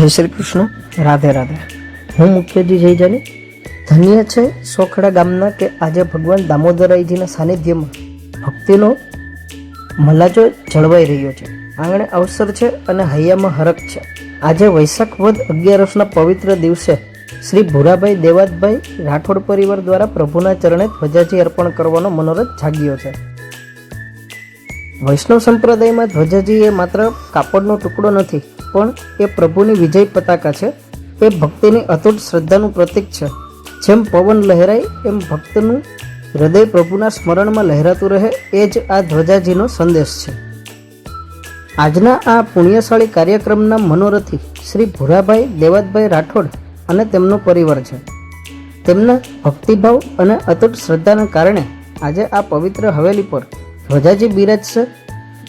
જય શ્રી કૃષ્ણ, રાધે રાધે। હું મુખ્યજી જય જાની। ધન્ય છે સોખડા ગામના કે આજે ભગવાન દામોદરાયજીના સાનિધ્યમાં ભક્તિનો મલાજો જળવાઈ રહ્યો છે। આંગણે અવસર છે અને હૈયામાં હરખ છે। આજે વૈશાખ વદ 11ના પવિત્ર દિવસે શ્રી ભૂરાભાઈ દેવાતભાઈ રાઠોડ પરિવાર દ્વારા પ્રભુના ચરણે ધ્વજાજી અર્પણ કરવાનો મનોરથ જાગ્યો છે। વૈષ્ણવ સંપ્રદાયમાં ધ્વજાજી એ માત્ર કાપડનો ટુકડો નથી, પણ એ પ્રભુની વિજય પતાકા છે। એ ભક્તિની અતૂટ શ્રદ્ધાનું પ્રતીક છે। જેમ પવન લહેરાય એમ ભક્તનું હૃદય પ્રભુના સ્મરણમાં લહેરાતું રહે, એ જ આ ધ્વજાજીનો સંદેશ છે। આજના આ પુણ્યશાળી કાર્યક્રમના મનોરથી શ્રી ભૂરાભાઈ દેવાતભાઈ રાઠોડ અને તેમનો પરિવાર છે। તેમના ભક્તિભાવ અને અતૂટ શ્રદ્ધાના કારણે આજે આ પવિત્ર હવેલી પર ધ્વજાજી બિરાજશે।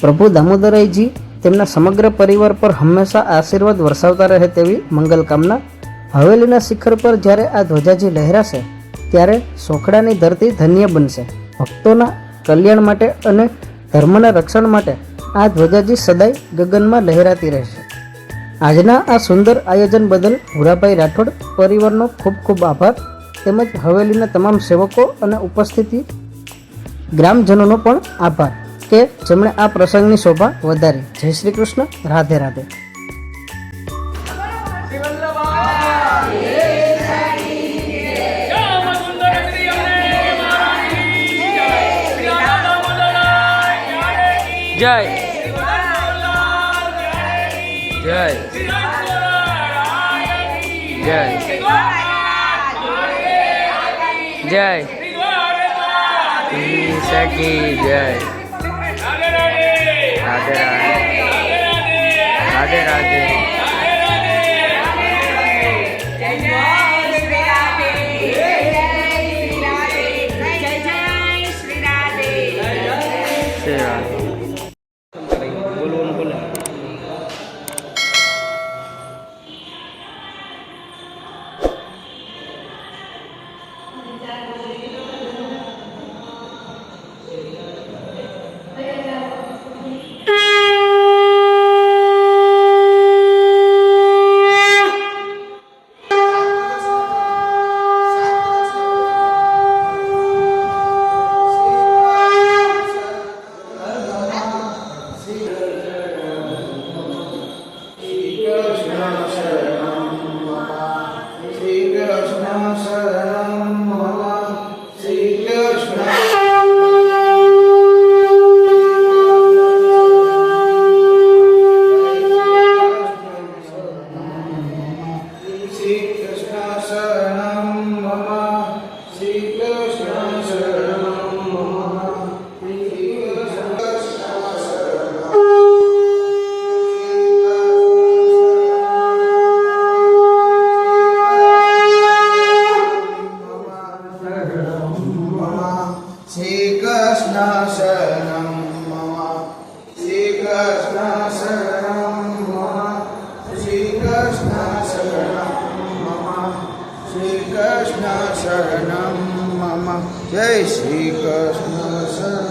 પ્રભુ દામોદરાયજી તેમના સમગ્ર પરિવાર પર હંમેશા આશીર્વાદ વરસાવતા રહે તેવી મંગલ કામના। હવેલીના શિખર પર જ્યારે આ ધ્વજાજી લહેરાશે ત્યારે સોખડાની ધરતી ધન્ય બનશે। ભક્તોના કલ્યાણ માટે અને ધર્મના રક્ષણ માટે આ ધ્વજાજી સદાય ગગનમાં લહેરાતી રહેશે। આજના આ સુંદર આયોજન બદલ ભૂરાભાઈ રાઠોડ પરિવારનો ખૂબ ખૂબ આભાર, તેમજ હવેલીના તમામ સેવકો અને ઉપસ્થિતિ ગ્રામજનોનો પણ આભાર કે જેમણે આ પ્રસંગની શોભા વધારી। જય શ્રી કૃષ્ણ, રાધે રાધે। જય જય જય જય સખી જય રાધે રાધે રાધે રાધે। જય શ્રી કૃષ્ણ શ્રી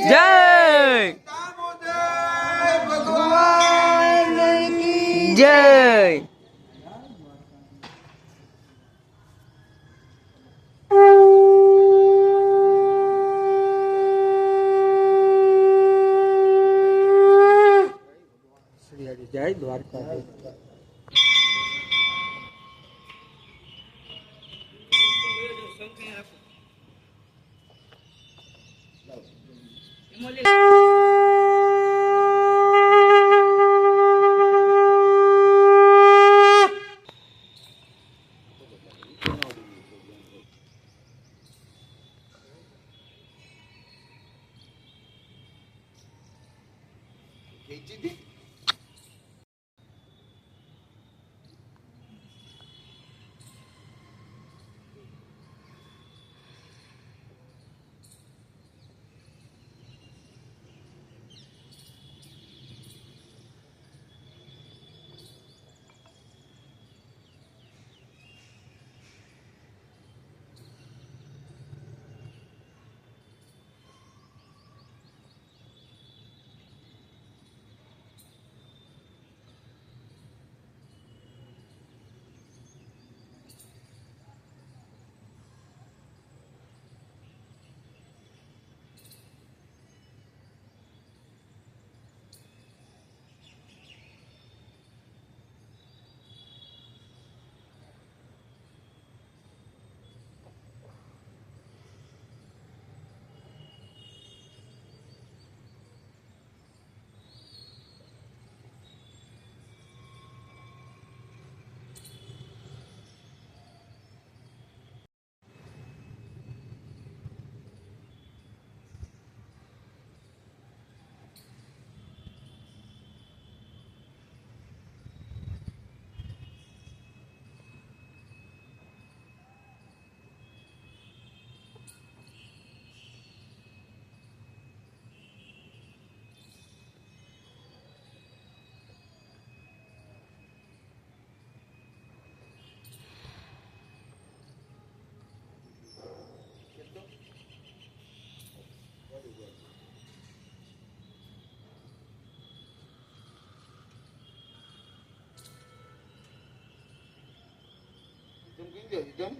જય ભગવાન કી જય જય દ્વારકા.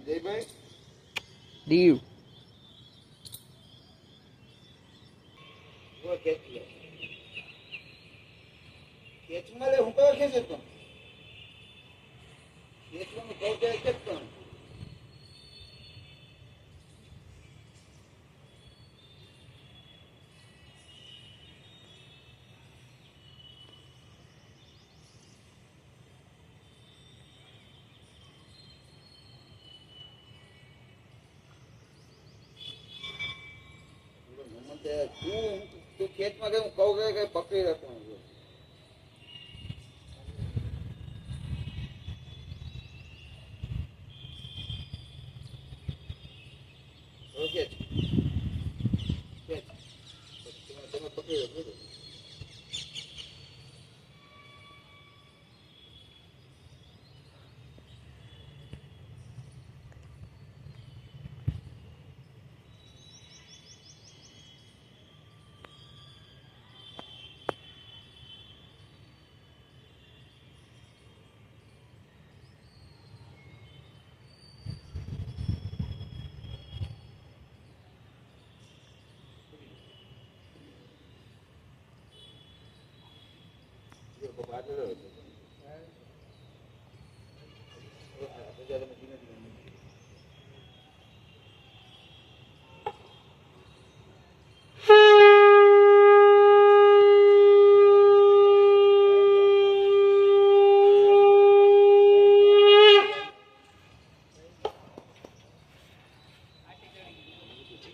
જયભાઈ દીવ ખેંચમાં લે હું કયો ખેંચે તો ખેંચવાનું કહું ત્યારે ખેંચતો તું ખેતમાં હું કહું કે પકડી રાખવાનું ઓકે તમે પકડી રાખો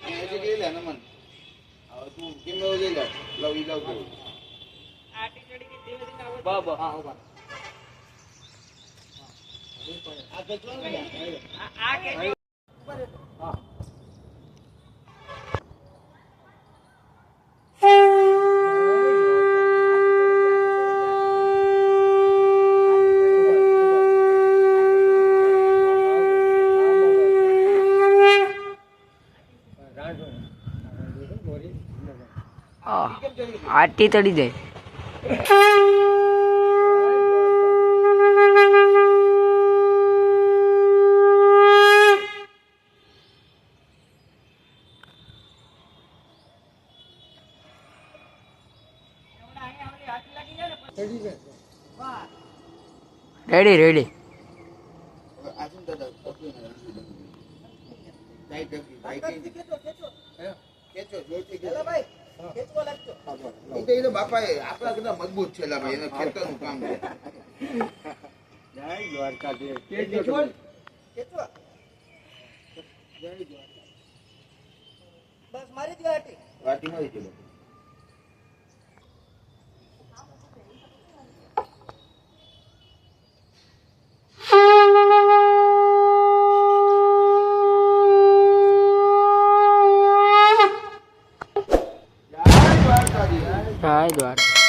ऐसे के ले नमन और तू किम में ले लो ई लो બાબા हां होगा आ देखो ना हां આટી તળી જાય રેડી રેડી आजून दादा लाइट लाइट ખેંચો જોરથી ખેંચો ભાઈ ખેંચવા લાગજો એ તો બાપા આપણા કેટલા મજબૂત છે લા ભાઈ એને ખેતરનું કામ છે જય દ્વારકા દે ખેંચો ખેંચવા જય દ્વારકા બસ મારી જ વાટી મારી ચલો જય દ્વારકા